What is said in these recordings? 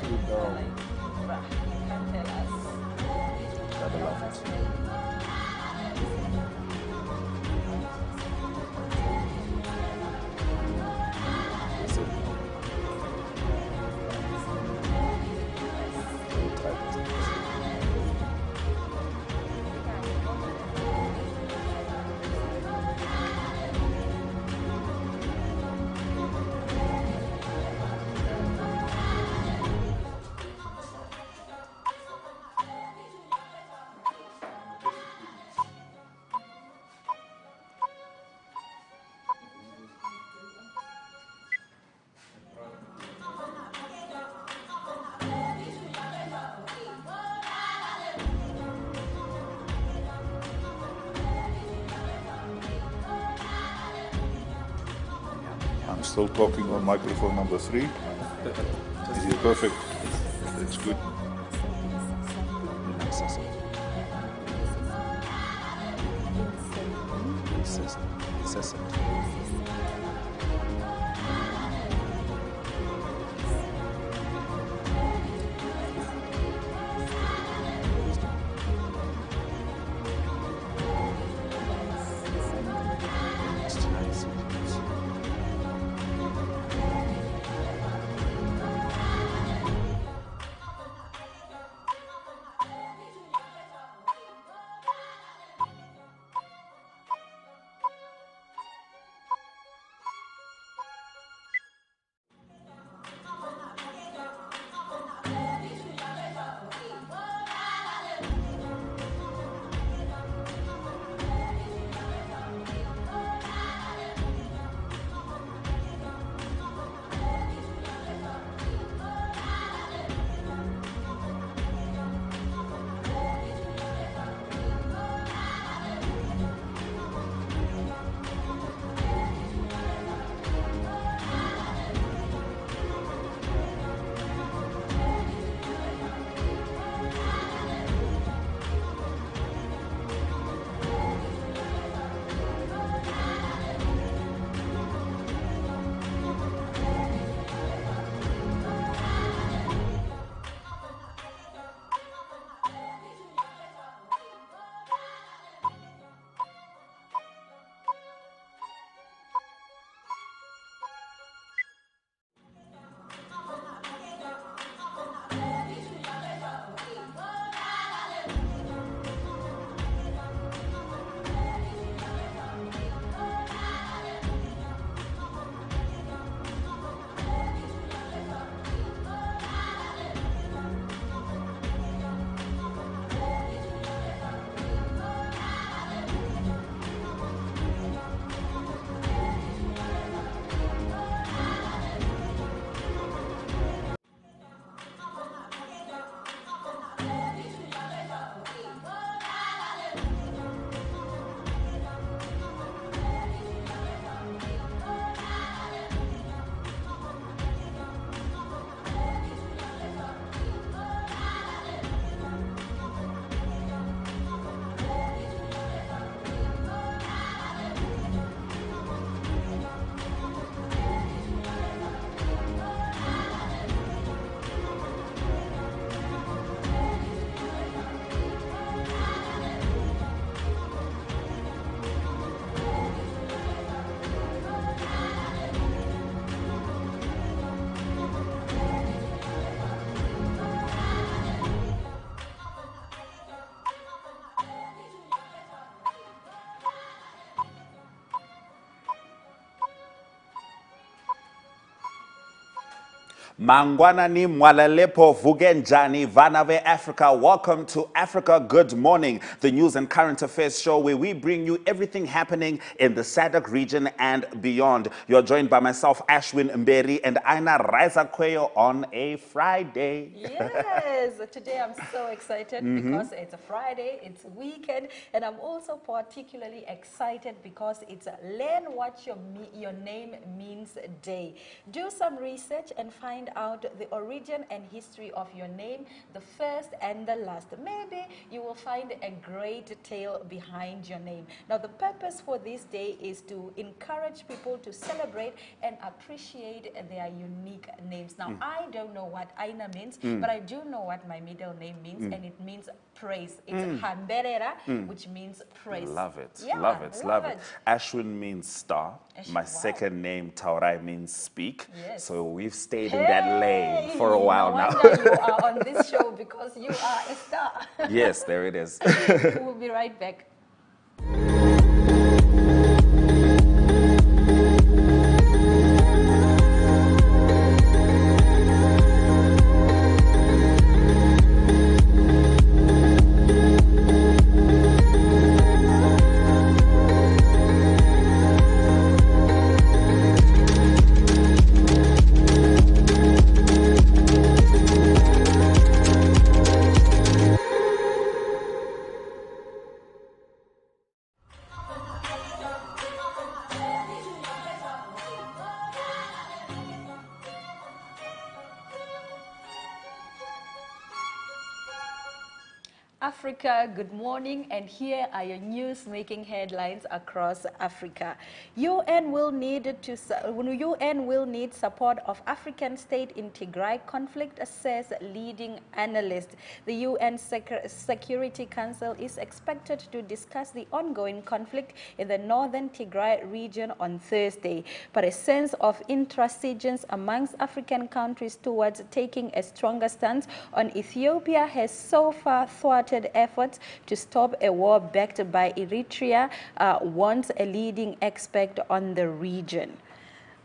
No. You can't tell us. I love it. Is it I'm still talking on microphone number 3. Is it perfect? That's good. Incessant. Mangwanani Mwalalepo Vugenjani Vanave Africa. Welcome to Africa Good Morning, the news and current affairs show where we bring you everything happening in the SADC region and beyond. You're joined by myself, Ashwin Mberi, and Aina Raisa Kweyo on a Friday. Yes, today I'm so excited because it's a Friday, it's a weekend, and I'm also particularly excited because it's a Learn What Your Name Means Day. Do some research and find find out the origin and history of your name, the first and the last. Maybe you will find a great tale behind your name. Now, the purpose for this day is to encourage people to celebrate and appreciate their unique names. Now, I don't know what Aina means, but I do know what my middle name means, and it means praise. It's Hamberera, which means praise. Love it, Yeah, love it, love it. Ashwin means star. My Wow. second name, Taurai, means speak. Yes. So we've stayed in that lane for a while no now. wonder you are on this show because you are a star. Yes, there it is. We'll be right back. Africa, good morning, and here are your news making headlines across Africa. UN will need support of African state in Tigray conflict, says leading analyst. The UN Security Council is expected to discuss the ongoing conflict in the northern Tigray region on Thursday, but a sense of intransigence amongst African countries towards taking a stronger stance on Ethiopia has so far thwarted efforts to stop a war backed by Eritrea, warns a leading expert on the region.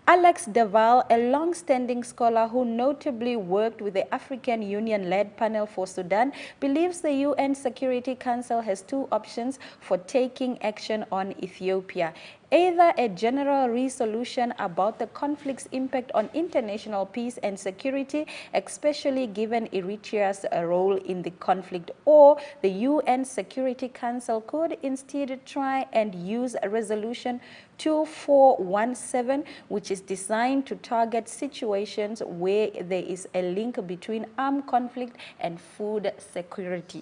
Alex Deval, a long-standing scholar who notably worked with the African Union-led panel for Sudan, believes the UN Security Council has two options for taking action on Ethiopia. Either a general resolution about the conflict's impact on international peace and security, especially given Eritrea's role in the conflict, or the UN Security Council could instead try and use a resolution 2417, which is designed to target situations where there is a link between armed conflict and food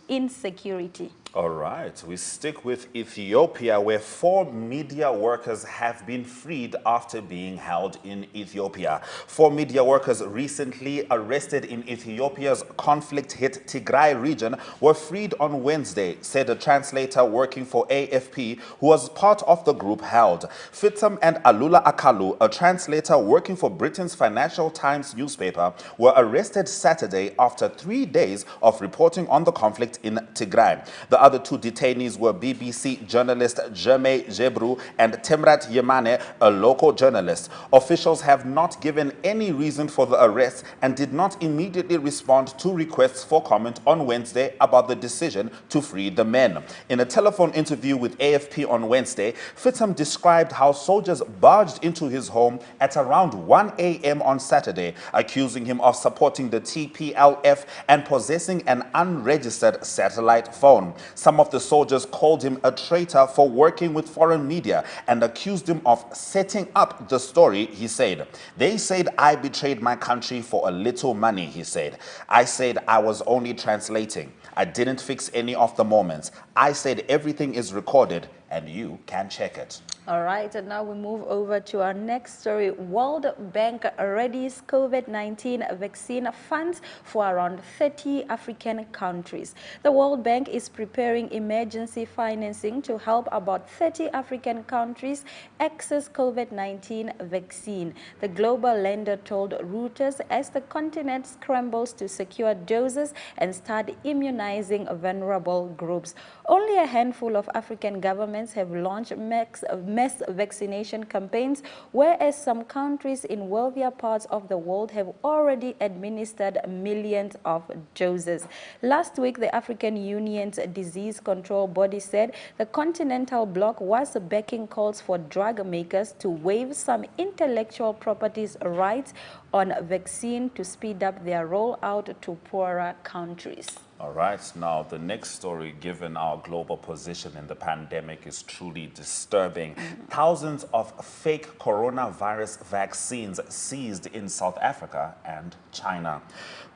insecurity. All right, we stick with Ethiopia, where 4 media workers have been freed after being held in Ethiopia. 4 media workers recently arrested in Ethiopia's conflict-hit Tigray region were freed on Wednesday, said a translator working for AFP who was part of the group held. Fitam and Alula Akalu, a translator working for Britain's Financial Times newspaper, were arrested Saturday after 3 days of reporting on the conflict in Tigray. The other 2 detainees were BBC journalist Jerme Jebru and Temrat Yemane, a local journalist. Officials have not given any reason for the arrest and did not immediately respond to requests for comment on Wednesday about the decision to free the men. In a telephone interview with AFP on Wednesday, Fitam described how soldiers barged into his home at around 1 a.m. on Saturday, accusing him of supporting the TPLF and possessing an unregistered satellite phone. Some of the soldiers called him a traitor for working with foreign media and accused him of setting up the story, he said. They said I betrayed my country for a little money, he said. I said I was only translating. I didn't fix any of the moments. I said everything is recorded and you can check it. All right, and now we move over to our next story. World Bank readies COVID-19 vaccine funds for around 30 African countries. The World Bank is preparing emergency financing to help about 30 African countries access COVID-19 vaccine. The global lender told Reuters as the continent scrambles to secure doses and start immunizing vulnerable groups. Only a handful of African governments have launched mass vaccination campaigns, whereas some countries in wealthier parts of the world have already administered millions of doses. Last week, the African Union's disease control body said the continental bloc was backing calls for drug makers to waive some intellectual property rights on vaccine to speed up their rollout to poorer countries. All right, now the next story, given our global position in the pandemic, is truly disturbing. Thousands of fake coronavirus vaccines seized in South Africa and China.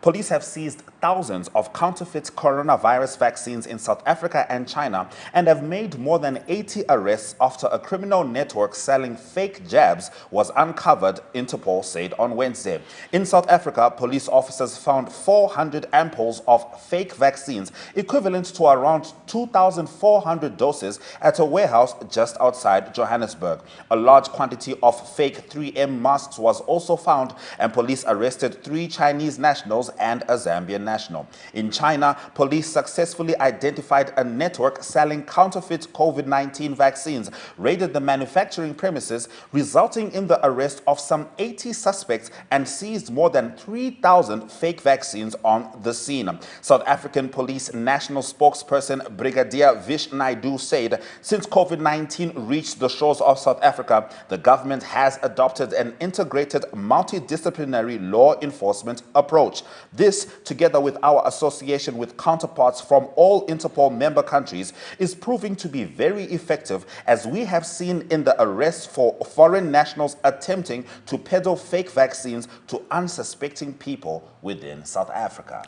Police have seized thousands of counterfeit coronavirus vaccines in South Africa and China and have made more than 80 arrests after a criminal network selling fake jabs was uncovered, Interpol said on Wednesday. In South Africa, police officers found 400 ampoules of fake vaccines, equivalent to around 2,400 doses, at a warehouse just outside Johannesburg. A large quantity of fake 3M masks was also found, and police arrested 3 Chinese nationals and a Zambian national. In China, police successfully identified a network selling counterfeit COVID-19 vaccines, raided the manufacturing premises, resulting in the arrest of some 80 suspects, and seized more than 3,000 fake vaccines on the scene. South African Police National Spokesperson Brigadier Vish Naidu said, since COVID-19 reached the shores of South Africa, the government has adopted an integrated multidisciplinary law enforcement approach. This, together with our association with counterparts from all Interpol member countries, is proving to be very effective, as we have seen in the arrests for foreign nationals attempting to peddle fake vaccines to unsuspecting people within South Africa.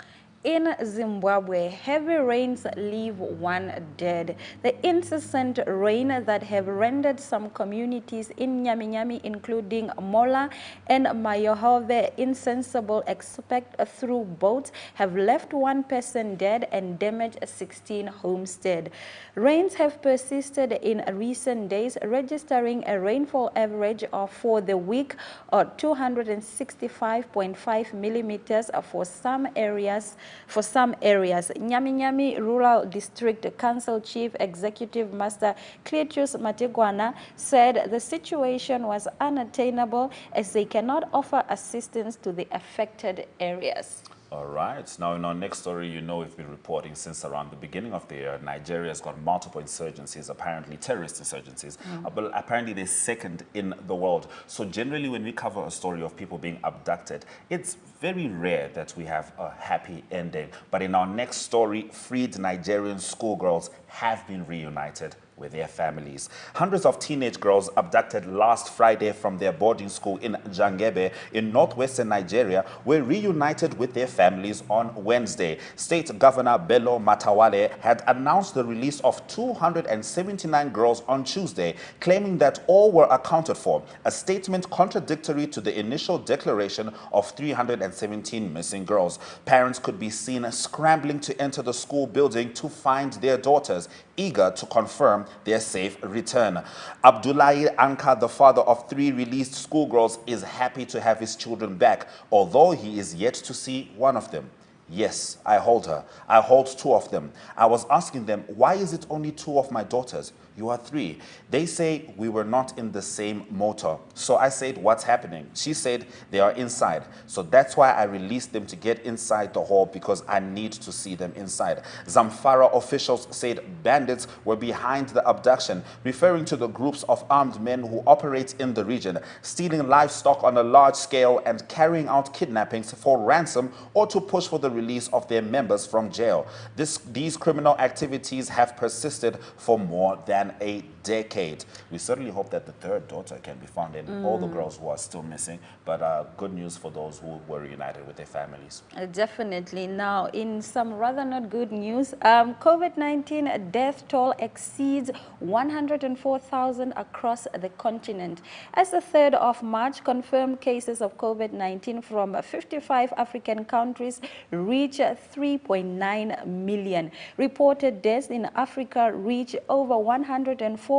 In Zimbabwe, heavy rains leave 1 dead. The incessant rain that have rendered some communities in Nyaminyami, including Mola and Mayohove, insensible except through boats, have left 1 person dead and damaged 16 homesteads. Rains have persisted in recent days, registering a rainfall average of for the week of 265.5 millimeters for some areas. Nyaminyami Rural District Council Chief Executive Master Cletus Mategwana said the situation was unattainable as they cannot offer assistance to the affected areas. All right. Now, in our next story, we've been reporting since around the beginning of the year, Nigeria has got multiple insurgencies, apparently terrorist insurgencies, but apparently they're second in the world. So generally, when we cover a story of people being abducted, it's very rare that we have a happy ending. But in our next story, freed Nigerian schoolgirls have been reunited with their families. Hundreds of teenage girls abducted last Friday from their boarding school in Jangebe in northwestern Nigeria were reunited with their families on Wednesday. State Governor Bello Matawale had announced the release of 279 girls on Tuesday, claiming that all were accounted for, a statement contradictory to the initial declaration of 317 missing girls. Parents could be seen scrambling to enter the school building to find their daughters, eager to confirm their safe return. Abdullahi Anka, the father of 3 released schoolgirls, is happy to have his children back, although he is yet to see one of them. Yes, I hold her. I hold 2 of them. I was asking them, why is it only 2 of my daughters? You are 3. They say we were not in the same motor. So I said, what's happening? She said they are inside. So that's why I released them to get inside the hall, because I need to see them inside. Zamfara officials said bandits were behind the abduction, referring to the groups of armed men who operate in the region, stealing livestock on a large scale and carrying out kidnappings for ransom or to push for the release of their members from jail. These criminal activities have persisted for more than a decade. We certainly hope that the 3rd daughter can be found and all the girls who are still missing, but good news for those who were reunited with their families. Definitely. Now, in some rather not good news, COVID-19 death toll exceeds 104,000 across the continent. As the 3rd of March, confirmed cases of COVID-19 from 55 African countries reach 3.9 million. Reported deaths in Africa reach over 104,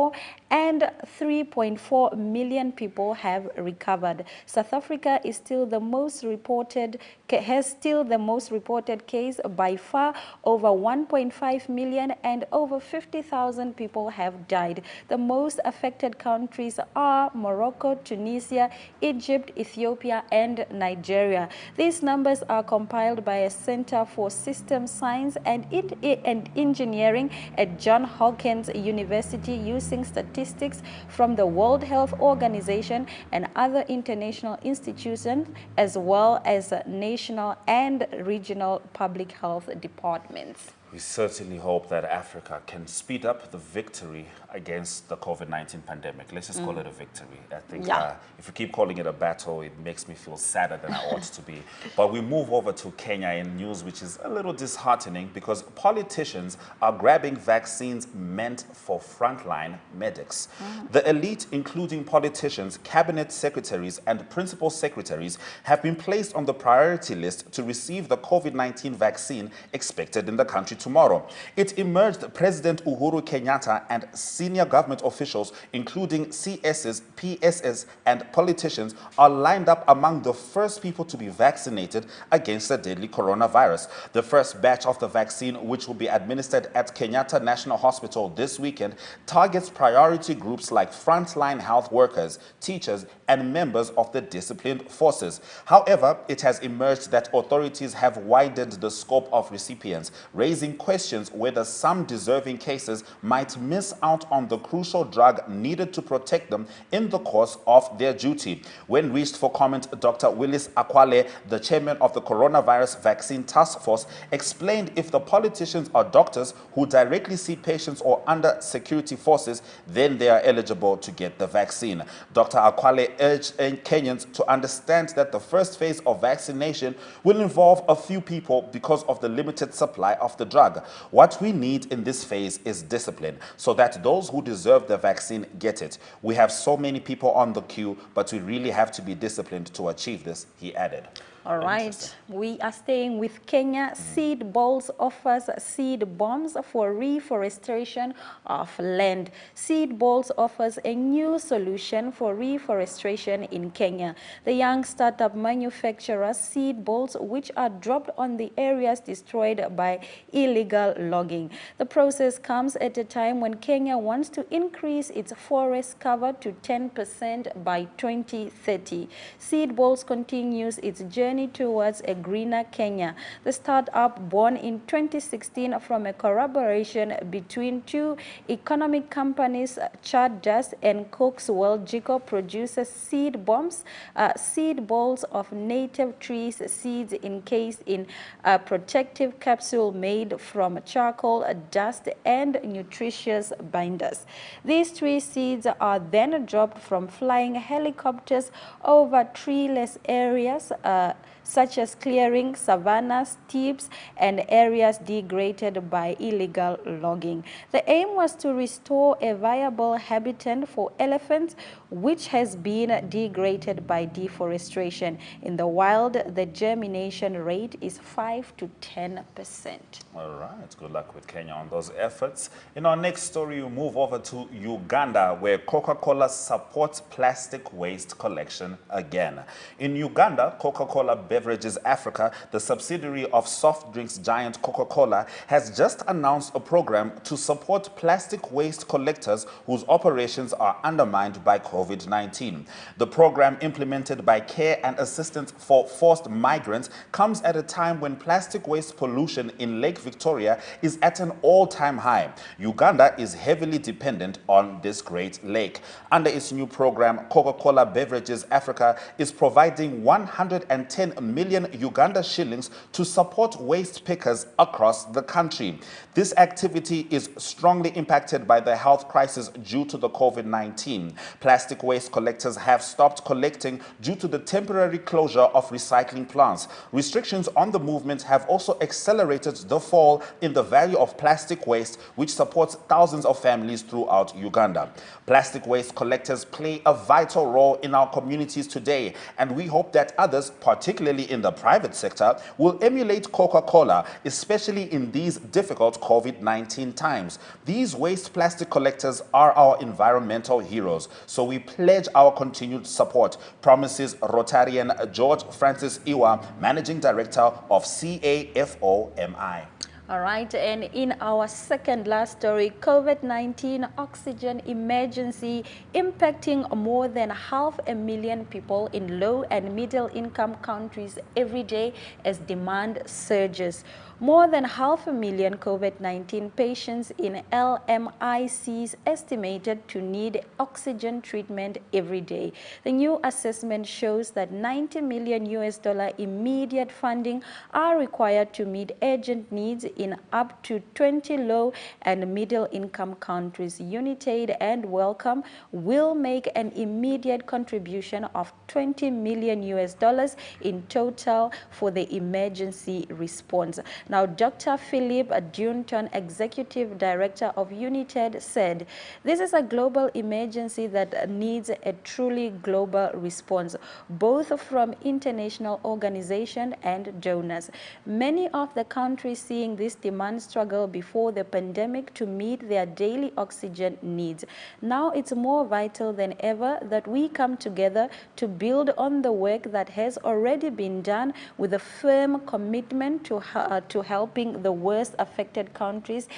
and 3.4 million people have recovered. South Africa is still the most reported, has still the most reported case by far, over 1.5 million, and over 50,000 people have died. The most affected countries are Morocco, Tunisia, Egypt, Ethiopia, and Nigeria. These numbers are compiled by a Center for System Science and Engineering at Johns Hopkins University using statistics statistics from the World Health Organization and other international institutions, as well as national and regional public health departments. We certainly hope that Africa can speed up the victory against the COVID-19 pandemic. Let's just call it a victory. I think if we keep calling it a battle, it makes me feel sadder than I ought to be. But we move over to Kenya in news which is a little disheartening because politicians are grabbing vaccines meant for frontline medics. The elite, including politicians, cabinet secretaries, and principal secretaries, have been placed on the priority list to receive the COVID-19 vaccine expected in the country tomorrow. It emerged President Uhuru Kenyatta and senior government officials, including CSs, PSs, and politicians, are lined up among the first people to be vaccinated against the deadly coronavirus. The first batch of the vaccine, which will be administered at Kenyatta National Hospital this weekend, targets priority groups like frontline health workers, teachers, and members of the disciplined forces. However, it has emerged that authorities have widened the scope of recipients, raising questions whether some deserving cases might miss out on the crucial drug needed to protect them in the course of their duty. When reached for comment, Dr. Willis Akwale, the chairman of the Coronavirus Vaccine Task Force, explained if the politicians are doctors who directly see patients or under security forces, then they are eligible to get the vaccine. Dr. Akwale urged Kenyans to understand that the first phase of vaccination will involve a few people because of the limited supply of the drug. What we need in this phase is discipline so that those who deserve the vaccine get it. We have so many people on the queue, but we really have to be disciplined to achieve this, he added. All right, we are staying with Kenya. Seed Balls offers seed bombs for reforestation of land. Seed Balls offers a new solution for reforestation in Kenya. The young startup manufactures seed balls which are dropped on the areas destroyed by illegal logging. The process comes at a time when Kenya wants to increase its forest cover to 10% by 2030. Seed Balls continues its journey towards a greener Kenya. The startup, born in 2016 from a collaboration between two economic companies, Chad Dust and Coxwell Jico, produces seed balls of native trees seeds encased in a protective capsule made from charcoal, dust, and nutritious binders. These tree seeds are then dropped from flying helicopters over treeless areas such as clearing, savannas, steppes, and areas degraded by illegal logging. The aim was to restore a viable habitat for elephants, which has been degraded by deforestation. In the wild, the germination rate is 5 to 10%. All right, good luck with Kenya on those efforts. In our next story, we move over to Uganda, where Coca-Cola supports plastic waste collection again. In Uganda, Coca-Cola Beverages Africa, the subsidiary of soft drinks giant Coca-Cola, has just announced a program to support plastic waste collectors whose operations are undermined by COVID-19. The program, implemented by Care and Assistance for Forced Migrants, comes at a time when plastic waste pollution in Lake Victoria is at an all-time high. Uganda is heavily dependent on this great lake. Under its new program, Coca-Cola Beverages Africa is providing 110 million Uganda shillings to support waste pickers across the country. This activity is strongly impacted by the health crisis due to the COVID-19. Plastic waste collectors have stopped collecting due to the temporary closure of recycling plants. Restrictions on the movement have also accelerated the fall in the value of plastic waste, which supports thousands of families throughout Uganda. Plastic waste collectors play a vital role in our communities today, and we hope that others, particularly in the private sector, will emulate Coca-Cola, especially in these difficult COVID-19 times. These waste plastic collectors are our environmental heroes, so we pledge our continued support, promises Rotarian George Francis Iwa, Managing Director of CAFOMI. All right, and in our second last story, COVID-19 oxygen emergency impacting more than 500,000 people in low and middle income countries every day as demand surges. More than 500,000 COVID-19 patients in LMICs estimated to need oxygen treatment every day. The new assessment shows that $90 million immediate funding are required to meet urgent needs in up to 20 low and middle income countries. Unitaid and Welcome will make an immediate contribution of $20 million in total for the emergency response. Now, Dr. Philip Dunton, Executive Director of Unitaid, said, "This is a global emergency that needs a truly global response, both from international organizations and donors. Many of the countries seeing this demand struggle before the pandemic to meet their daily oxygen needs. Now it's more vital than ever that we come together to build on the work that has already been done with a firm commitment to helping the worst affected countries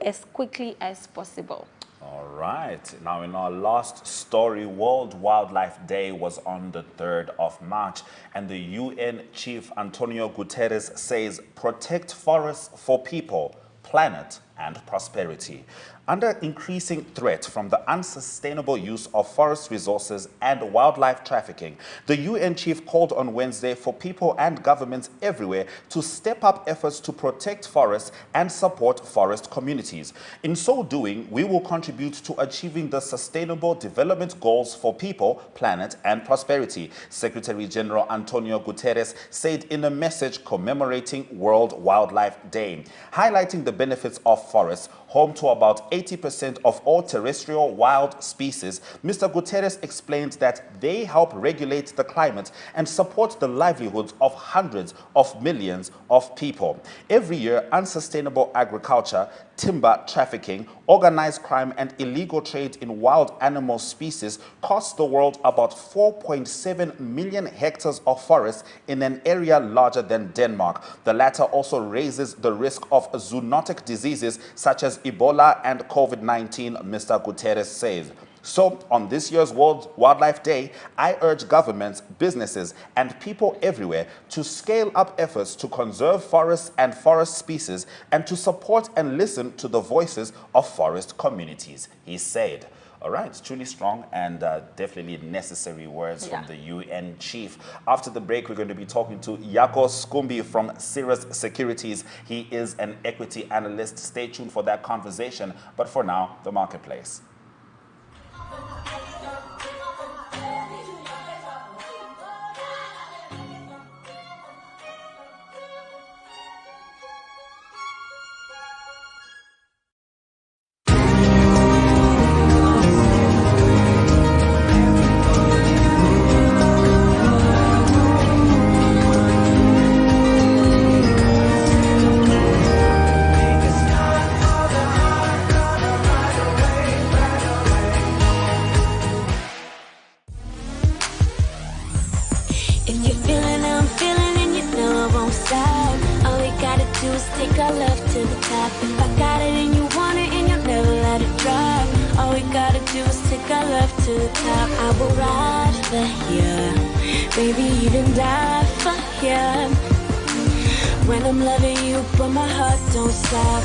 as quickly as possible." All right. Now, in our last story, World Wildlife Day was on the 3rd of March, and the UN Chief Antonio Guterres says, "Protect forests for people, planet, and prosperity." Under increasing threat from the unsustainable use of forest resources and wildlife trafficking, the UN chief called on Wednesday for people and governments everywhere to step up efforts to protect forests and support forest communities. In so doing, we will contribute to achieving the Sustainable Development Goals for people, planet, and prosperity, Secretary General Antonio Guterres said in a message commemorating World Wildlife Day, highlighting the benefits of forests, home to about 80% of all terrestrial wild species. Mr. Guterres explained that they help regulate the climate and support the livelihoods of hundreds of millions of people. Every year, unsustainable agriculture, timber trafficking, organized crime, and illegal trade in wild animal species cost the world about 4.7 million hectares of forest in an area larger than Denmark. The latter also raises the risk of zoonotic diseases such as Ebola and COVID-19, Mr. Guterres says. So, on this year's World Wildlife Day, I urge governments, businesses, and people everywhere to scale up efforts to conserve forests and forest species and to support and listen to the voices of forest communities, he said. All right, truly strong and definitely necessary words from the UN chief. After the break, we're going to be talking to Yako Skumbi from Cirrus Securities. He is an equity analyst. Stay tuned for that conversation. But for now, the marketplace. Baby, you didn't die for him. When I'm loving you, but my heart don't stop.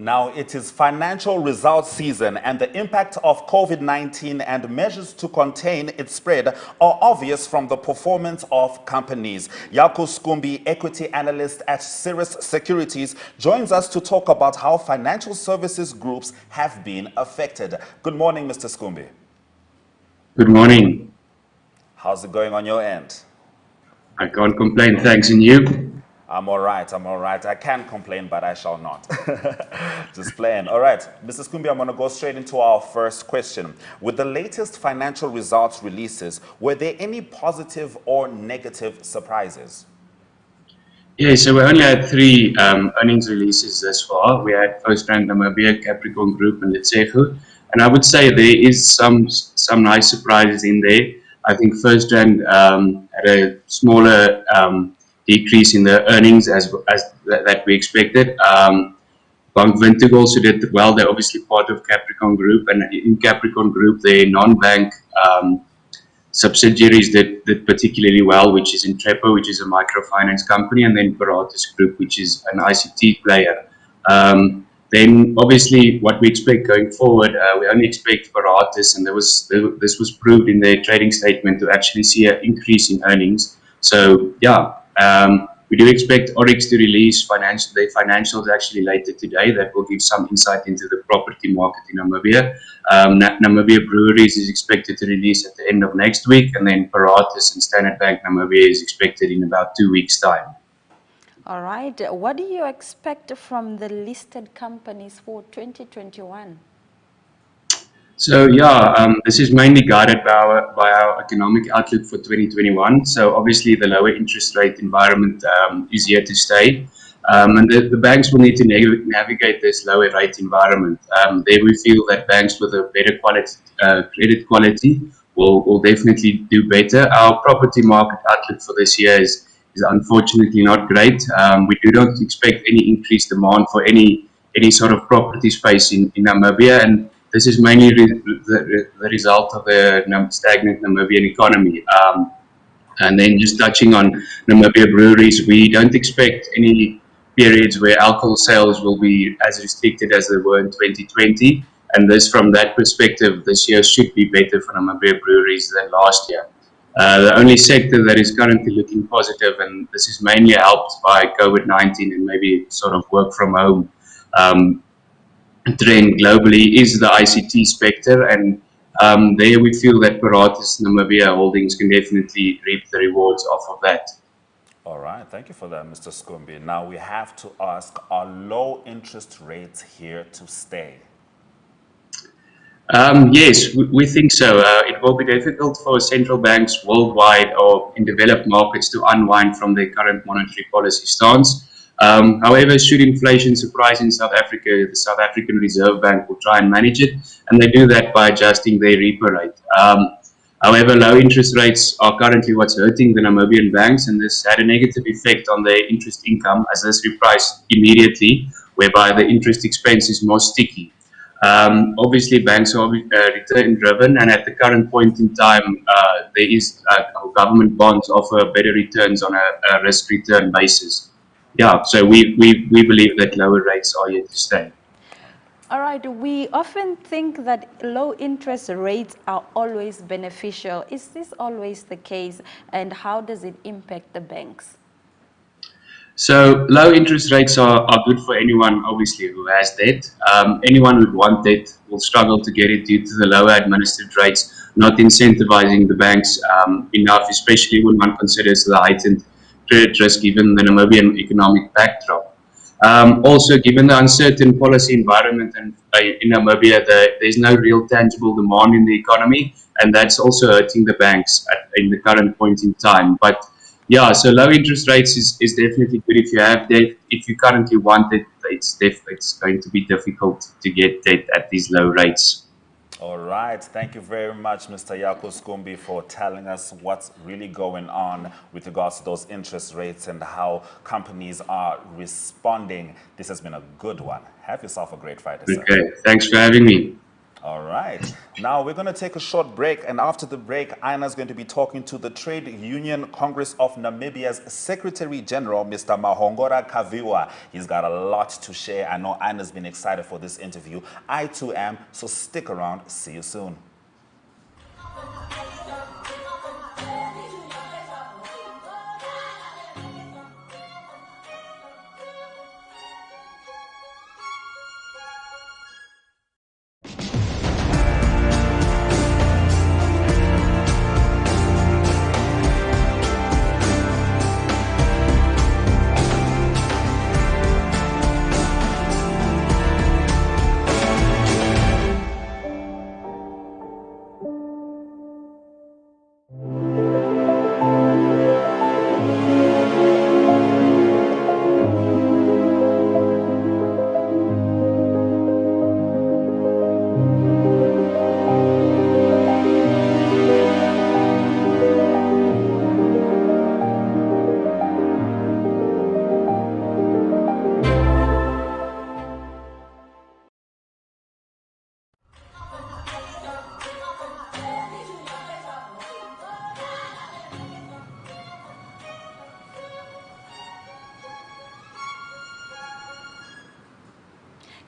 Now it is financial results season, and the impact of COVID-19 and measures to contain its spread are obvious from the performance of companies. Yako Skumbi, equity analyst at Cirrus Securities, joins us to talk about how financial services groups have been affected. Good morning, Mr. Skumbi. Good morning. How's it going on your end? I can't complain, thanks. And you? I'm all right. I can complain, but I shall not. Just playing. All right, Mr. Skumbi, I'm going to go straight into our first question. With the latest financial results releases, were there any positive or negative surprises? Yeah, so we only had three earnings releases thus far. We had FirstRand Namibia, Capricorn Group, and Letshego. And I would say there is some nice surprises in there. I think FirstRand had a smaller decrease in the earnings as that we expected. Bank Windhoek also did well. They're obviously part of Capricorn Group, and in Capricorn Group, their non-bank subsidiaries did particularly well, which is Intrepo, which is a microfinance company, and then Paratus Group, which is an ICT player. Then obviously what we expect going forward, we only expect Paratus, and this was proved in their trading statement to actually see an increase in earnings. So yeah, we do expect Oryx to release their financials actually later today. That will give some insight into the property market in Namibia. Namibia Breweries is expected to release at the end of next week, and then Paratus and Standard Bank Namibia is expected in about 2 weeks' time. All right. What do you expect from the listed companies for 2021? So yeah, this is mainly guided by our economic outlook for 2021. So obviously the lower interest rate environment is here to stay. And the banks will need to navigate this lower rate environment. There we feel that banks with a better credit quality will definitely do better. Our property market outlook for this year is unfortunately not great. We do not expect any increased demand for any sort of property space in Namibia, and this is mainly the result of the stagnant Namibian economy. And then just touching on Namibia Breweries, we don't expect any periods where alcohol sales will be as restricted as they were in 2020. And from that perspective, this year should be better for Namibia Breweries than last year. The only sector that is currently looking positive, and this is mainly helped by COVID-19 and maybe sort of work from home trend globally, is the ICT sector, and there we feel that Paratus Namibia Holdings can definitely reap the rewards off of that. All right, thank you for that, Mr. Scumbi. Now we have to ask, are low interest rates here to stay? Yes, we think so. It will be difficult for central banks worldwide or in developed markets to unwind from their current monetary policy stance. However, should inflation surprise in South Africa, the South African Reserve Bank will try and manage it, and they do that by adjusting their repo rate. However, low interest rates are currently what's hurting the Namibian banks, and this had a negative effect on their interest income as this repriced immediately, whereby the interest expense is more sticky. Obviously, banks are return driven, and at the current point in time, government bonds offer better returns on a risk return basis. Yeah, so we believe that lower rates are here to stay. All right, we often think that low interest rates are always beneficial. Is this always the case, and how does it impact the banks? So low interest rates are good for anyone, obviously, who has debt. Anyone who want debt will struggle to get it due to the lower administered rates, not incentivizing the banks enough, especially when one considers the heightened credit risk given the Namibian economic backdrop. Also, given the uncertain policy environment in Namibia, there's no real tangible demand in the economy, and that's also hurting the banks in the current point in time. But yeah, so low interest rates is definitely good if you have debt. If you currently want it, it's going to be difficult to get debt at these low rates. All right. Thank you very much, Mr. Yako Scumbi, for telling us what's really going on with regards to those interest rates and how companies are responding. This has been a good one. Have yourself a great Friday, sir. Okay. Thanks for having me. All right. Now we're going to take a short break, and after the break, Aina's going to be talking to the Trade Union Congress of Namibia's Secretary General, Mr. Mahongora Kaviwa. He's got a lot to share. I know Aina's been excited for this interview. I too am, so stick around. See you soon.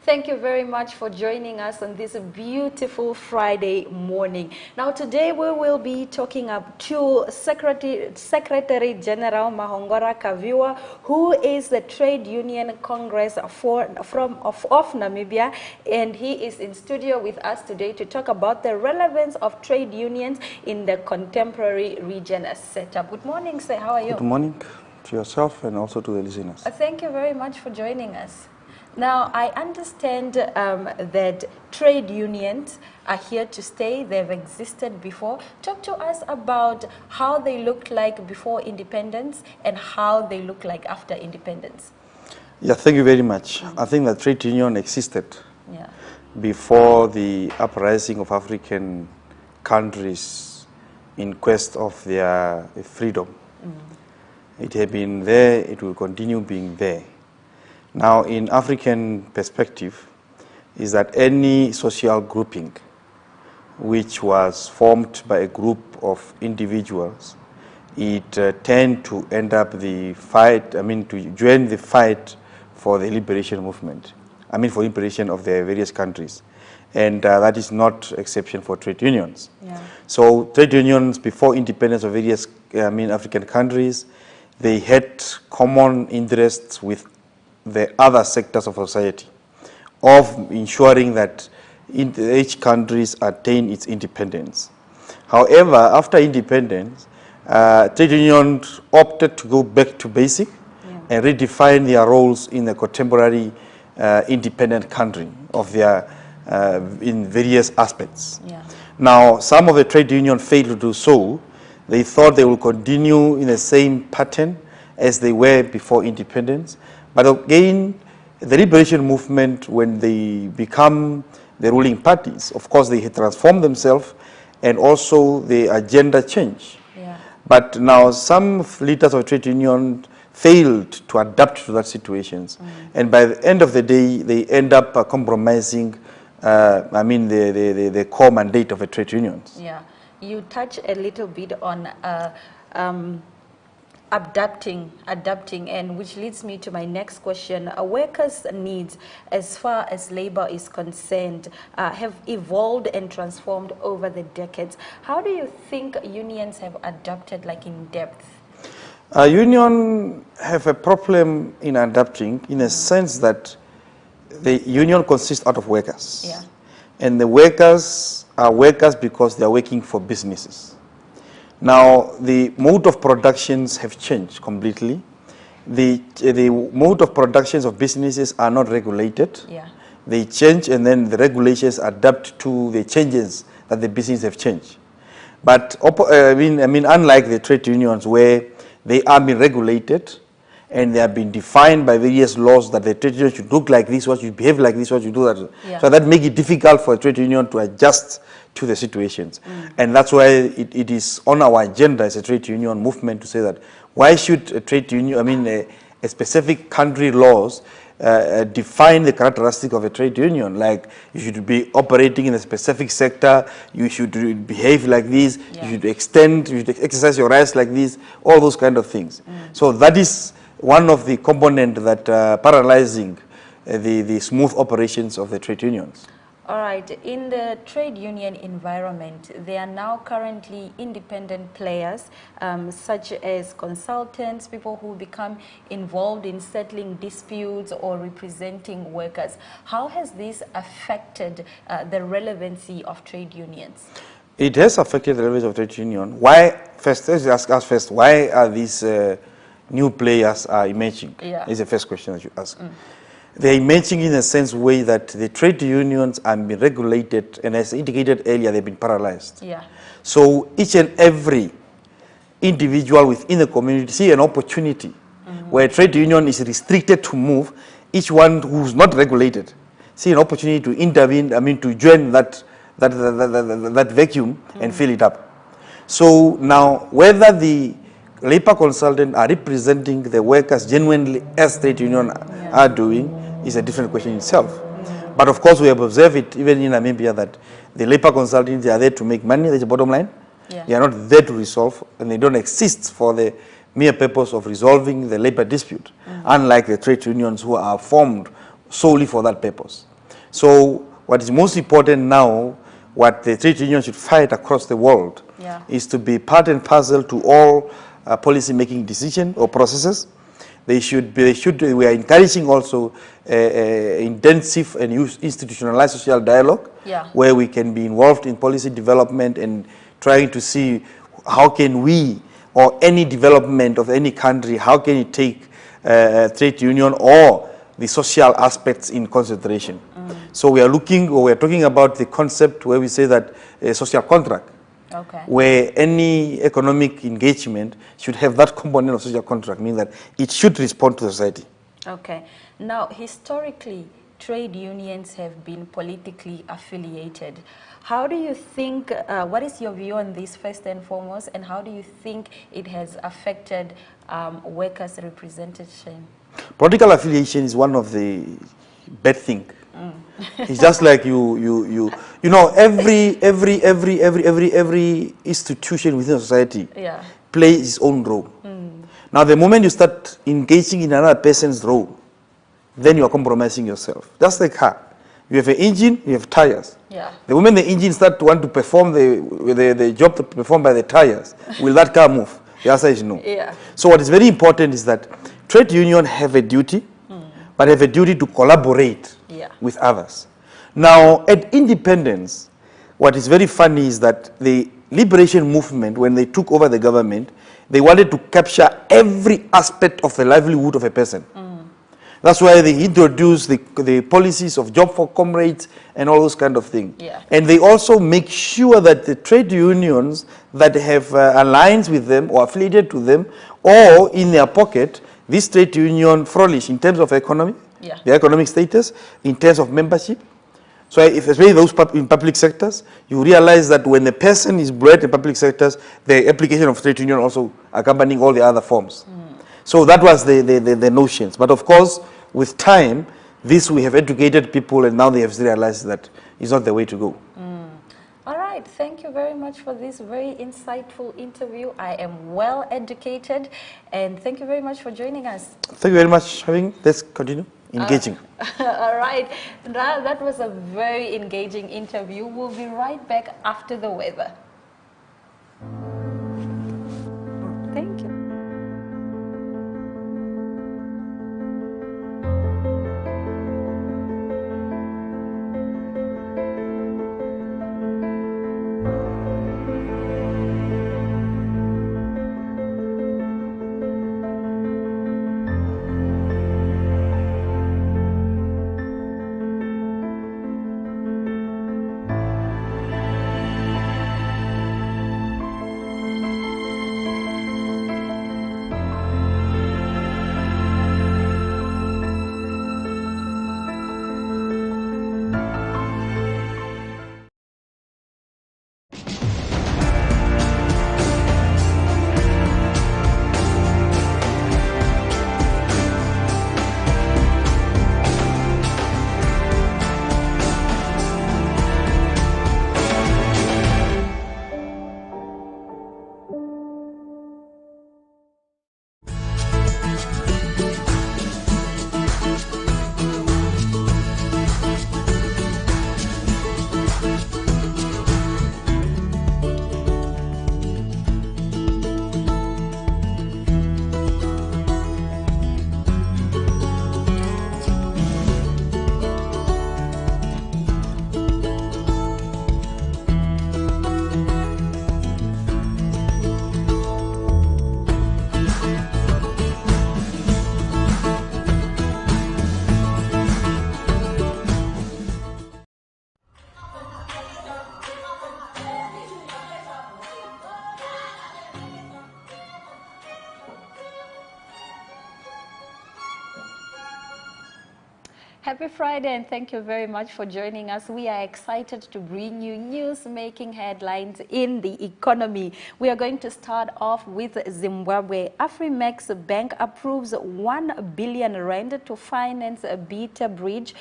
Thank you very much for joining us on this beautiful Friday morning. Now today we will be talking up to Secretary General Mahongora Kaviwa, who is the Trade Union Congress of Namibia, and he is in studio with us today to talk about the relevance of trade unions in the contemporary region setup. Good morning, sir. How are you? Good morning to yourself and also to the listeners. Thank you very much for joining us. Now, I understand that trade unions are here to stay. They've existed before. Talk to us about how they looked like before independence and how they look like after independence. Yeah, thank you very much. I think that trade union existed Yeah. before the uprising of African countries in quest of their freedom. It had been there, it will continue being there. Now, in African perspective, is that any social grouping which was formed by a group of individuals, it tend to end up the fight, to join the fight for the liberation movement, for liberation of the various countries. And that is not exception for trade unions. Yeah. So trade unions before independence of various African countries, they had common interests with the other sectors of society of ensuring that each countries attain its independence. However, after independence, trade unions opted to go back to basic and redefine their roles in the contemporary independent country of their in various aspects. Yeah. Now, some of the trade unions failed to do so. They thought they will continue in the same pattern as they were before independence. But again, the liberation movement, when they become the ruling parties, of course they had transformed themselves and also the agenda changed. Yeah. But now some leaders of trade union failed to adapt to that situations. And by the end of the day, they end up compromising the core mandate of a trade unions. Yeah. You touch a little bit on adapting, and which leads me to my next question. Workers' needs, as far as labor is concerned, have evolved and transformed over the decades. How do you think unions have adapted, like in depth? Union have a problem in adapting in a sense that the union consists out of workers. Yeah. And the workers are workers because they are working for businesses. Now, the mode of productions have changed completely. The mode of productions of businesses are not regulated. Yeah. They change and then the regulations adapt to the changes that the business have changed. But unlike the trade unions where they are being regulated and they have been defined by various laws that the trade union should look like this, what you behave like this, what you do that. Yeah. So that makes it difficult for a trade union to adjust to the situations. And that's why it is on our agenda as a trade union movement to say that why should a trade union, a specific country laws define the characteristic of a trade union, like you should be operating in a specific sector, you should behave like this, you should exercise your rights like this, all those kind of things. So that is one of the components that paralyzing the smooth operations of the trade unions. All right. In the trade union environment, there are now currently independent players, such as consultants, people who become involved in settling disputes or representing workers. How has this affected the relevancy of trade unions? It has affected the levels of trade union. Why? First, let's ask us first, why are these new players emerging? Yeah. Is the first question that you ask. They're emerging in a sense way that the trade unions are being regulated, and as indicated earlier, they've been paralyzed. Yeah. So each and every individual within the community see an opportunity where a trade union is restricted to move. Each one who's not regulated see an opportunity to intervene, to join that vacuum and fill it up. So now, whether the labor consultants are representing the workers genuinely as trade union are doing is a different question itself. But of course, we have observed it even in Namibia that the labor consultants are there to make money. That's the bottom line. Yeah. They are not there to resolve, and they don't exist for the mere purpose of resolving the labor dispute, unlike the trade unions who are formed solely for that purpose. So what is most important now, what the trade union should fight across the world, is to be part and parcel to all policy-making decisions or processes. We are encouraging also intensive and institutionalized social dialogue, where we can be involved in policy development and trying to see how can we, or any development of any country, how can it take trade union or the social aspects in consideration. So we are talking about the concept where we say that a social contract, where any economic engagement should have that component of social contract, meaning that it should respond to society. Okay. Now, historically, trade unions have been politically affiliated. How do you think, what is your view on this first and foremost, and how do you think it has affected workers' representation? Political affiliation is one of the bad things. It's just like you know, every institution within a society plays its own role. Now, the moment you start engaging in another person's role, then you are compromising yourself. Just like car. You have an engine, you have tires. The moment the engine starts to want to perform the job performed by the tires, will that car move? The answer is no. So what is very important is that trade unions have a duty, but have a duty to collaborate with others. Now, at independence, what is very funny is that the liberation movement, when they took over the government, they wanted to capture every aspect of the livelihood of a person. That's why they introduced the policies of job for comrades and all those kind of things. And they also make sure that the trade unions that have alliance with them or affiliated to them or in their pocket, this trade union flourish in terms of economy, their economic status, in terms of membership. So if especially those in public sectors, you realize that when the person is employed in public sectors, the application of trade union also accompanying all the other forms. So that was the notions. But of course, with time, we have educated people, and now they have realized that it's not the way to go. All right, thank you very much for this very insightful interview. I am well educated, and thank you very much for joining us. Thank you very much for having. Let's continue engaging. All right, that was a very engaging interview. We'll be right back after the weather. Thank you. Happy Friday, and thank you very much for joining us. We are excited to bring you news making headlines in the economy. We are going to start off with Zimbabwe. Afrimex Bank approves 1 billion rand to finance a Beta Bridge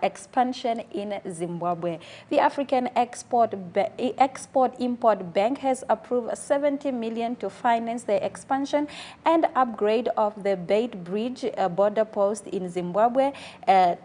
expansion in Zimbabwe. The African Export-Import Bank has approved 70 million to finance the expansion and upgrade of the Beta Bridge border post in Zimbabwe.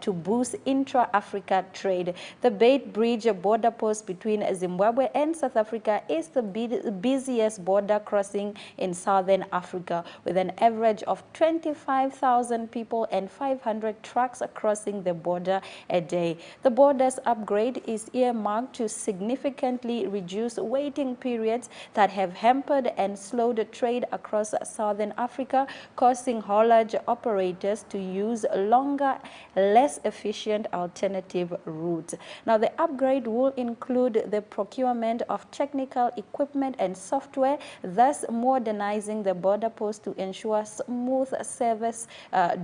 to boost intra-Africa trade. The Beit Bridge border post between Zimbabwe and South Africa is the busiest border crossing in southern Africa, with an average of 25,000 people and 500 trucks crossing the border a day. The border's upgrade is earmarked to significantly reduce waiting periods that have hampered and slowed trade across southern Africa, causing haulage operators to use longer, less efficient alternative routes. Now, the upgrade will include the procurement of technical equipment and software, thus modernizing the border post to ensure smooth service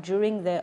during the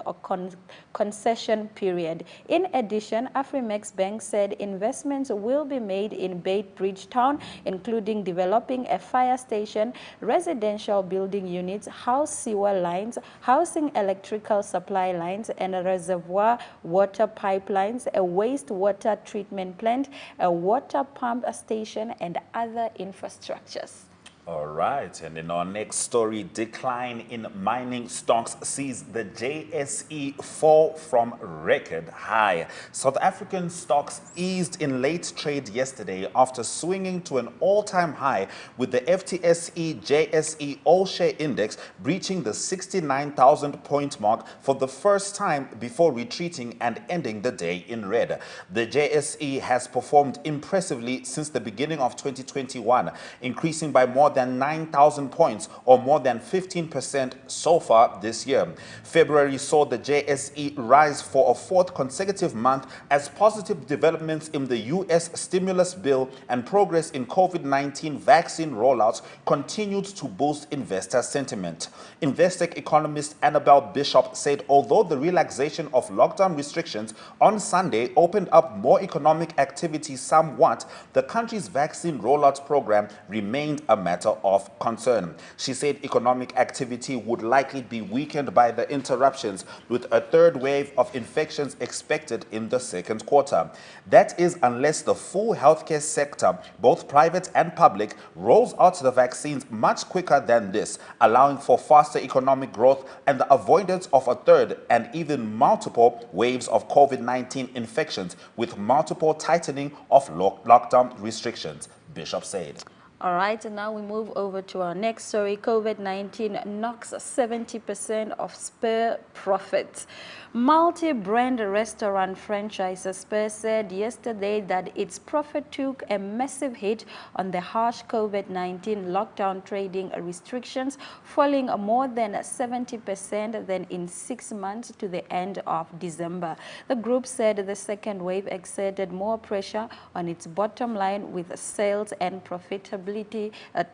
concession period. In addition, Afrimex Bank said investments will be made in Beit Bridge Town, including developing a fire station, residential building units, house sewer lines, housing electrical supply lines, and reservoir water pipelines, a wastewater treatment plant, a water pump station, and other infrastructures. All right, and in our next story, decline in mining stocks sees the JSE fall from record high. South African stocks eased in late trade yesterday after swinging to an all-time high, with the FTSE JSE All-Share Index breaching the 69,000 point mark for the first time before retreating and ending the day in red. The JSE has performed impressively since the beginning of 2021, increasing by more than 9,000 points, or more than 15% so far this year. February saw the JSE rise for a fourth consecutive month as positive developments in the U.S. stimulus bill and progress in COVID-19 vaccine rollouts continued to boost investor sentiment. Investec economist Annabelle Bishop said although the relaxation of lockdown restrictions on Sunday opened up more economic activity somewhat, the country's vaccine rollout program remained a matter of concern. She said economic activity would likely be weakened by the interruptions, with a third wave of infections expected in the second quarter. That is unless the full healthcare sector, both private and public, rolls out the vaccines much quicker than this, allowing for faster economic growth and the avoidance of a third and even multiple waves of COVID-19 infections, with multiple tightening of lockdown restrictions, Bishop said. All right, and now we move over to our next story. COVID-19 knocks 70% of Spur profits. Multi-brand restaurant franchisor Spur said yesterday that its profit took a massive hit on the harsh COVID-19 lockdown trading restrictions, falling more than 70% than in 6 months to the end of December. The group said the second wave exerted more pressure on its bottom line, with sales and profitability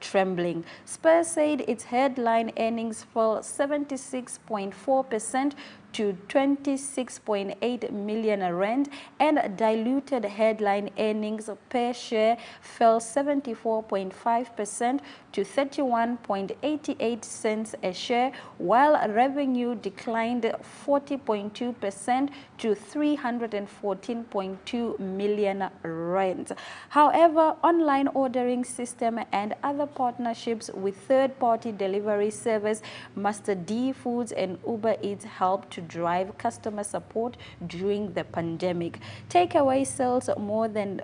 trembling. Spur said its headline earnings fell 76.4% to 26.8 million rand, and diluted headline earnings per share fell 74.5% to 31.88 cents a share, while revenue declined 40.2% to 314.2 million rand. However, online ordering system and other partnerships with third-party delivery service Master D Foods and Uber Eats helped to drive customer support during the pandemic. Takeaway sales more than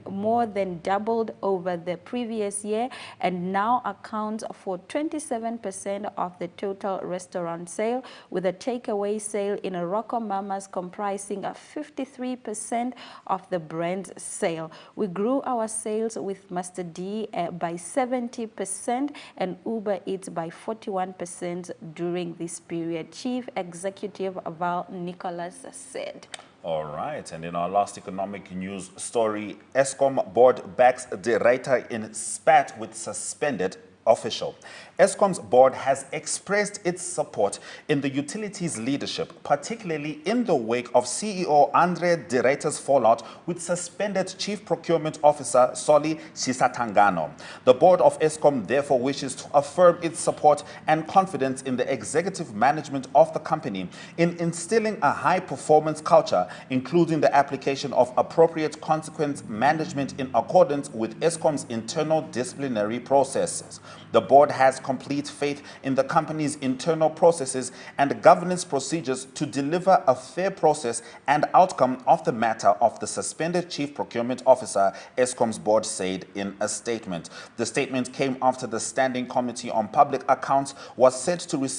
doubled over the previous year and now accounts for 27% of the total restaurant sale, with a takeaway sale in Rocco Mama's comprising 53% of the brand's sale. We grew our sales with Master D by 70% and Uber Eats by 41% during this period, Chief Executive Val Nicholas said. All right, and in our last economic news story, Eskom board backs De Ruyter in spat with suspended official. Eskom's board has expressed its support in the utilities leadership, particularly in the wake of CEO Andre De Ruyter's fallout with suspended Chief Procurement Officer Soli Shisatangano. The board of Eskom therefore wishes to affirm its support and confidence in the executive management of the company in instilling a high-performance culture, including the application of appropriate consequence management in accordance with Eskom's internal disciplinary processes. The board has complete faith in the company's internal processes and governance procedures to deliver a fair process and outcome of the matter of the suspended Chief Procurement Officer, Eskom's board said in a statement. The statement came after the Standing Committee on Public Accounts was set to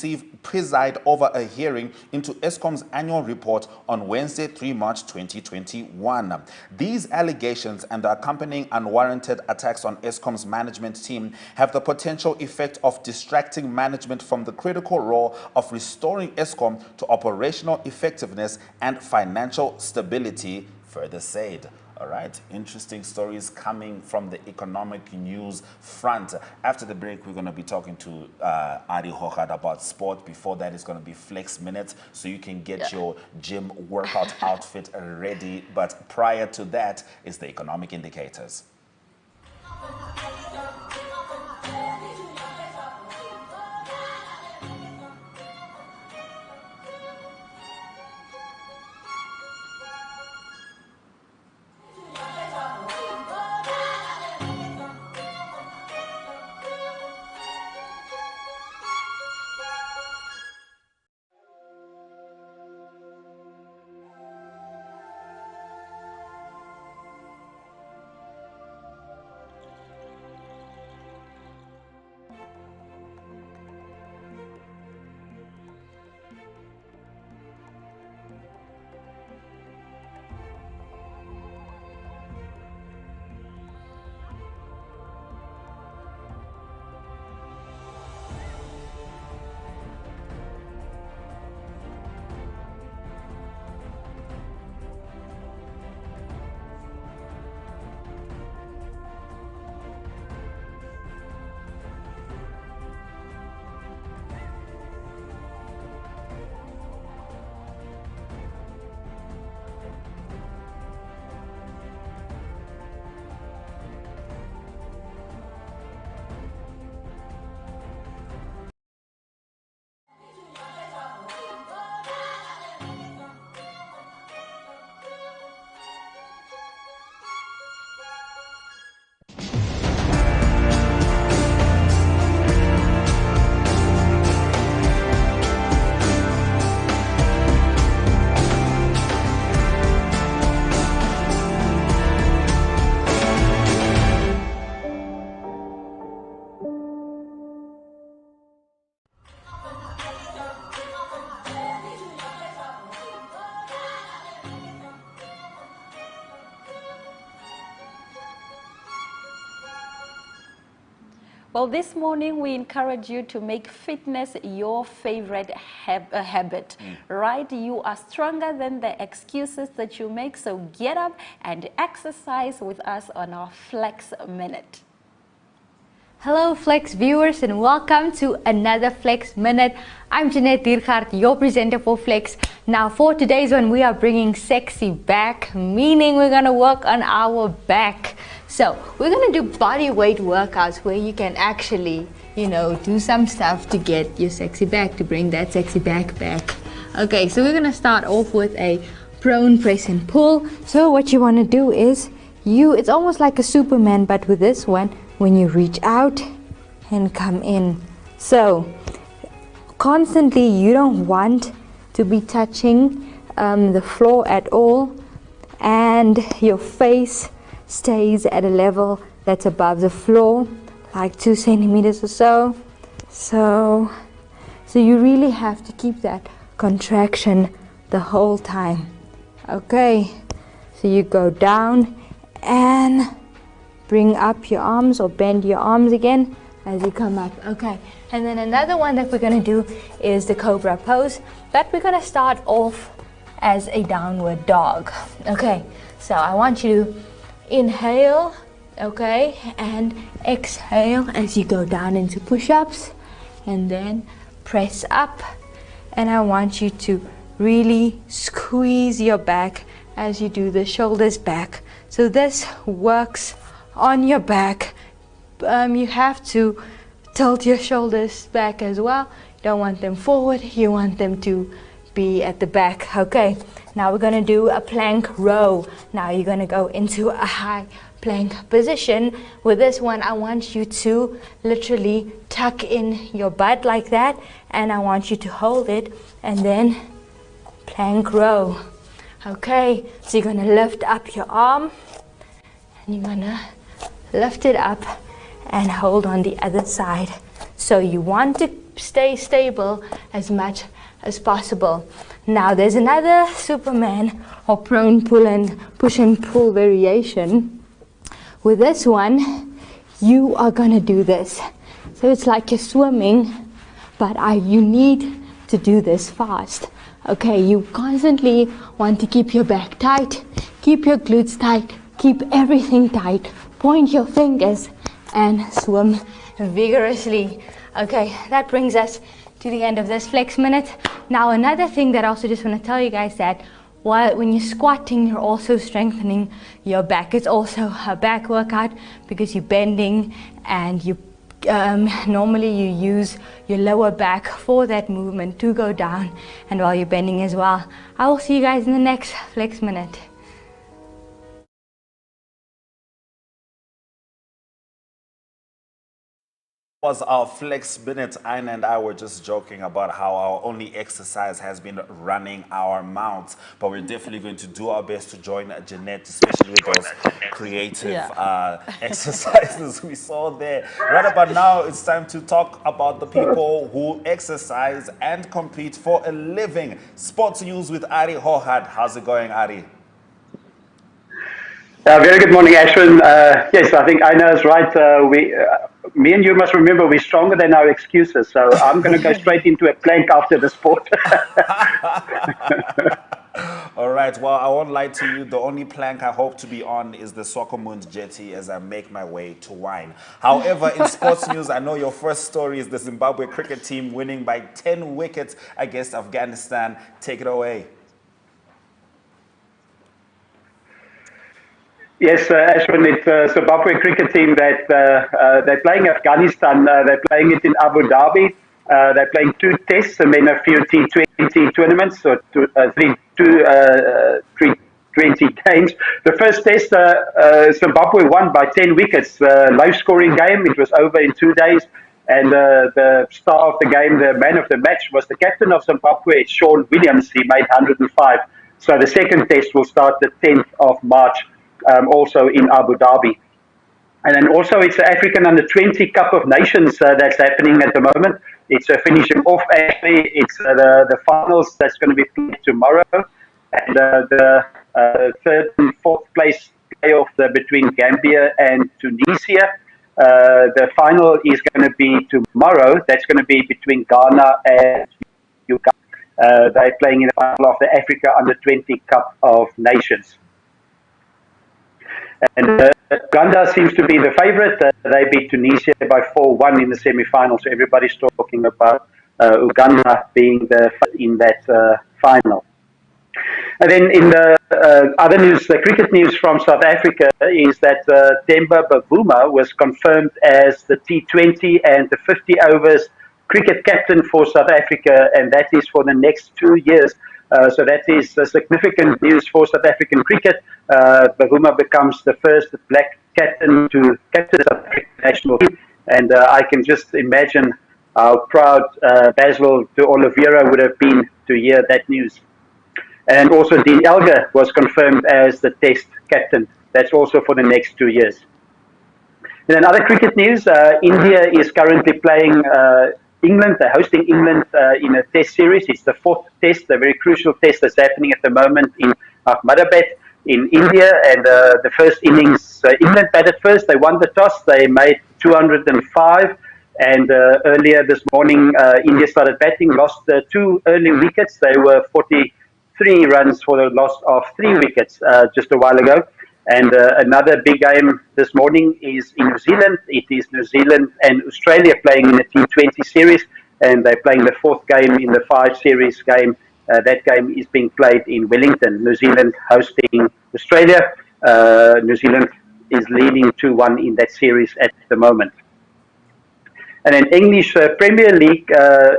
preside over a hearing into Eskom's annual report on Wednesday, 3 March 2021. These allegations and the accompanying unwarranted attacks on Eskom's management team have the potential effect of distracting management from the critical role of restoring Eskom to operational effectiveness and financial stability, further said. All right, interesting stories coming from the economic news front. After the break, we're going to be talking to Ari Hochad about sport. Before that, it's going to be Flex Minutes, so you can get your gym workout outfit ready. But prior to that is the economic indicators. Well, this morning we encourage you to make fitness your favorite habit, right? You are stronger than the excuses that you make, so get up and exercise with us on our Flex Minute. Hello Flex viewers and welcome to another Flex Minute. I'm Jeanette Diergaard, your presenter for Flex. Now for today's one, we are bringing sexy back, meaning we're going to work on our back. So we're going to do body weight workouts where you can actually, do some stuff to get your sexy back, to bring that sexy back back. Okay, so we're going to start off with a prone press and pull. So what you want to do is, it's almost like a Superman, but with this one, when you reach out and come in. So constantly, you don't want to be touching the floor at all, and your face stays at a level that's above the floor, like 2 centimeters or so. So you really have to keep that contraction the whole time. Okay, so you go down and bring up your arms or bend your arms again as you come up. Okay, and then another one that we're going to do is the cobra pose, but we're going to start off as a downward dog. Okay, so I want you to inhale, okay, and exhale as you go down into push-ups, and then press up, and I want you to really squeeze your back as you do the shoulders back. So this works on your back. You have to tilt your shoulders back as well. You don't want them forward, you want them to be at the back. Okay, now we're going to do a plank row. Now you're going to go into a high plank position. With this one, I want you to literally tuck in your butt like that, and I want you to hold it and then plank row. Okay, so you're going to lift up your arm and you're going to lift it up and hold on the other side. So you want to stay stable as much as possible. Now there's another Superman or prone pull and push and pull variation. With this one, you are gonna do this. So it's like you're swimming, but you need to do this fast. Okay, you constantly want to keep your back tight, keep your glutes tight, keep everything tight, point your fingers and swim vigorously. Okay, that brings us to the end of this flex minute. Now another thing that I also just want to tell you guys that when you're squatting, you're also strengthening your back. It's also a back workout because you're bending and you normally you use your lower back for that movement to go down and while you're bending as well. I will see you guys in the next flex minute. Was our flex minute. Aina and I were just joking about how our only exercise has been running our mouths, but we're definitely going to do our best to join Jeanette, especially with those creative exercises we saw there. Right about now, it's time to talk about the people who exercise and compete for a living. Sports news with Ari Hohad. How's it going, Ari? Very good morning, Ashwin. Yes, I think Aina is right. Me and you must remember we're stronger than our excuses. So I'm going to go straight into a plank after the sport. All right. Well, I won't lie to you. The only plank I hope to be on is the Swakopmund jetty as I make my way to wine. However, in sports news, I know your first story is the Zimbabwe cricket team winning by 10 wickets against Afghanistan. Take it away. Yes, Ashwin, it's a Zimbabwe cricket team that they're playing Afghanistan. They're playing it in Abu Dhabi. They're playing 2 tests and then a few T20 tournaments, so two T20 games. The first test, Zimbabwe won by 10 wickets. Low-scoring game. It was over in 2 days. And the star of the game, the man of the match, was the captain of Zimbabwe, Sean Williams. He made 105. So the second test will start the 10th of March. Also in Abu Dhabi. And then also it's the African Under-20 Cup of Nations that's happening at the moment. It's finishing off actually. It's the finals that's going to be played tomorrow. And the third and fourth place playoff between Gambia and Tunisia. The final is going to be tomorrow. That's going to be between Ghana and Uganda. They're playing in the final of the Africa Under-20 Cup of Nations. And Uganda seems to be the favorite. They beat Tunisia by 4-1 in the semi-final. So everybody's talking about Uganda being in that final. And then in the other news, the cricket news from South Africa is that Themba Bavuma was confirmed as the T20 and the 50 overs cricket captain for South Africa, and that is for the next 2 years. So that is significant news for South African cricket. Bavuma becomes the first black captain to captain the South African national team. And I can just imagine how proud Basil de Oliveira would have been to hear that news. And also Dean Elgar was confirmed as the test captain. That's also for the next 2 years. And then other cricket news, India is currently playing England. They're hosting England in a test series. It's the 4th test, a very crucial test that's happening at the moment in Ahmedabad in India. And the first innings, England batted first. They won the toss. They made 205. And earlier this morning, India started batting, lost 2 early wickets. They were 43 runs for the loss of 3 wickets just a while ago. And another big game this morning is in New Zealand. It is New Zealand and Australia playing in a T20 series, and they're playing the 4th game in the 5 series game. That game is being played in Wellington. New Zealand hosting Australia. New Zealand is leading 2-1 in that series at the moment. And then English Premier League,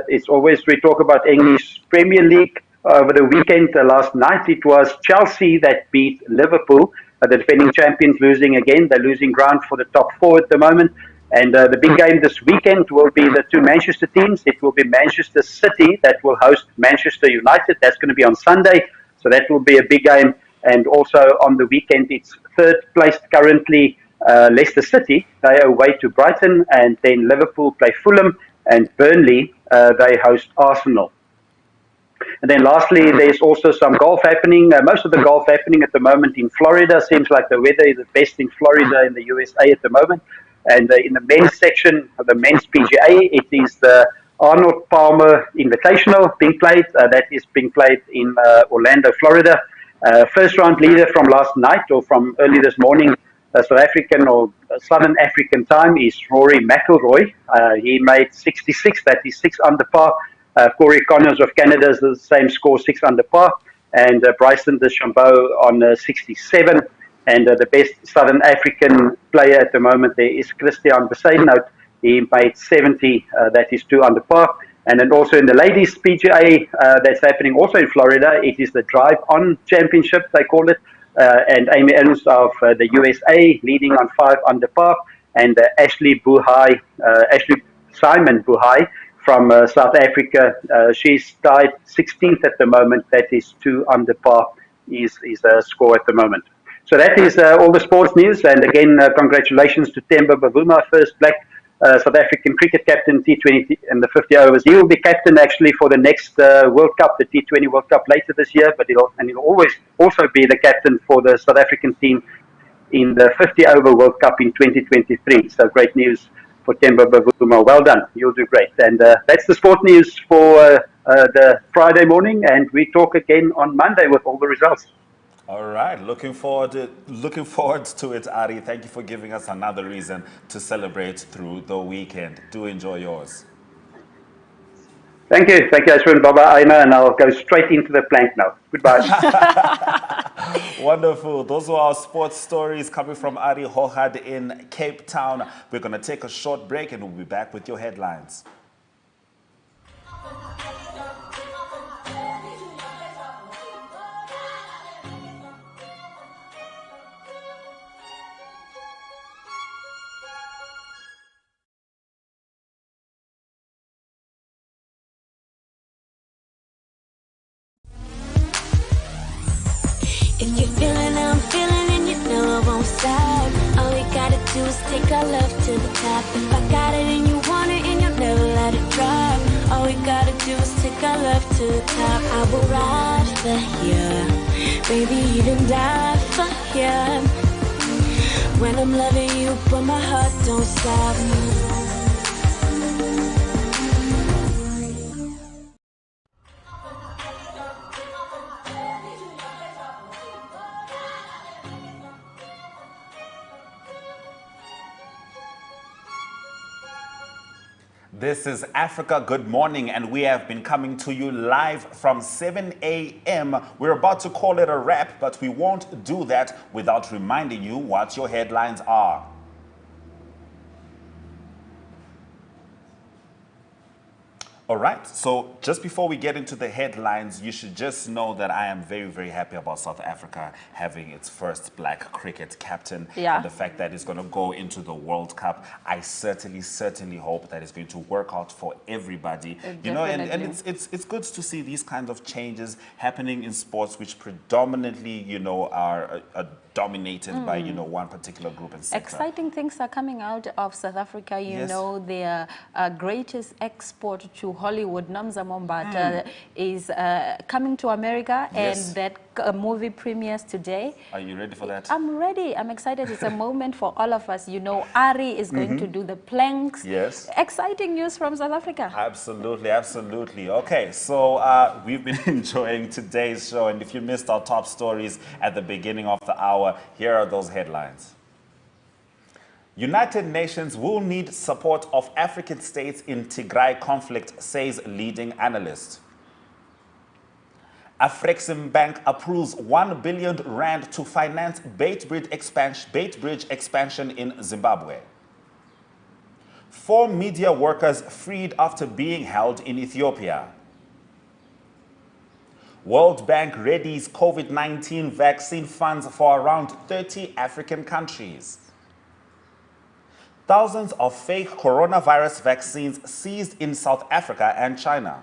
it's always we talk about English Premier League. over the weekend last night. It was Chelsea that beat Liverpool, the defending champions, losing again. They're losing ground for the top four at the moment. And the big game this weekend will be the two Manchester teams. It will be Manchester City that will host Manchester United. That's going to be on Sunday. So that will be a big game. And also on the weekend, it's third place currently Leicester City. They are away to Brighton. And then Liverpool play Fulham. And Burnley, they host Arsenal. And then lastly, there's also some golf happening. Most of the golf happening at the moment in Florida. Seems like the weather is the best in Florida in the USA at the moment. And in the men's section, the men's PGA, it is the Arnold Palmer Invitational being played. That is being played in Orlando, Florida. First round leader from last night or from early this morning, South African or Southern African time, is Rory McIlroy. He made 66, that is 6 under par. Corey Connors of Canada is the same score, 6 under par. And Bryson DeChambeau on 67. And the best Southern African player at the moment there is Christian Besaidnout. He made 70, that is 2 under par. And then also in the ladies PGA, that's happening also in Florida. It is the Drive On Championship, they call it. And Amy Adams of the USA leading on 5 under par. And Ashley Simon Buhai from South Africa, she's tied 16th at the moment. That is 2 under par is a score at the moment. So that is all the sports news. And again, congratulations to Themba Bavuma, first black South African cricket captain, T20 and the 50 overs. He will be captain actually for the next World Cup, the T20 World Cup later this year, but he'll always also be the captain for the South African team in the 50 over World Cup in 2023. So great news for Themba Bavuma. Well done. You'll do great. And that's the sport news for the Friday morning. And we talk again on Monday with all the results. All right, looking forward to it, Ari. Thank you for giving us another reason to celebrate through the weekend. Do enjoy yours. Thank you, Ashwin, Baba, Aina, and I'll go straight into the plank now. Goodbye. Wonderful. Those are our sports stories coming from Ari Hohad in Cape Town. We're going to take a short break and we'll be back with your headlines. If you're feeling how I'm feeling and you know I won't stop, all we gotta do is take our love to the top. If I got it and you want it and you'll never let it drop, all we gotta do is take our love to the top. I will ride for you, baby, even die for you. When I'm loving you, but my heart don't stop. This is Africa Good Morning, and we have been coming to you live from 7 a.m. We're about to call it a wrap, but we won't do that without reminding you what your headlines are. All right, so just before we get into the headlines, you should just know that I am very, very happy about South Africa having its first black cricket captain. Yeah. And the fact that it's going to go into the World Cup. I certainly hope that it's going to work out for everybody. You know, and it's good to see these kinds of changes happening in sports which predominantly, you know, are dominated by, you know, one particular group and sector. Exciting things are coming out of South Africa. You know, their greatest export to Hollywood, Namza Mombata, is coming to America, and that movie premieres today. Are you ready for that? I'm ready. I'm excited. It's a moment for all of us. You know, Ari is going to do the planks. Yes. Exciting news from South Africa. Absolutely, absolutely. Okay, so we've been enjoying today's show, and if you missed our top stories at the beginning of the hour, here are those headlines. United Nations will need support of African states in Tigray conflict, says leading analyst. Afrexim Bank approves 1 billion rand to finance Beitbridge expansion in Zimbabwe. 4 media workers freed after being held in Ethiopia. World Bank readies COVID-19 vaccine funds for around 30 African countries. Thousands of fake coronavirus vaccines seized in South Africa and China.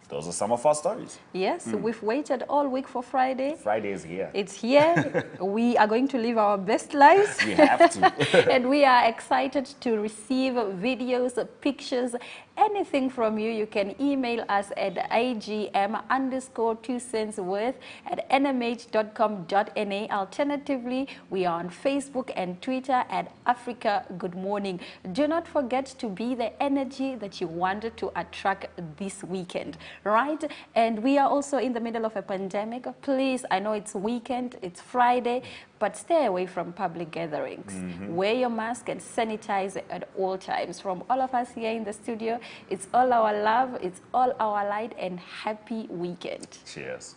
Those are some of our stories. Yes, we've waited all week for Friday. Friday is here. It's here. We are going to live our best lives. We have to. And we are excited to receive videos, pictures, anything from you. You can email us at agm_2centsworth@nmh.com.na. Alternatively, we are on Facebook and Twitter at Africa Good Morning. Do not forget to be the energy that you wanted to attract this weekend, right? And we are also in the middle of a pandemic. Please, I know it's weekend, it's Friday, but stay away from public gatherings. Wear your mask and sanitize at all times. From all of us here in the studio, it's all our love, it's all our light, and happy weekend. Cheers.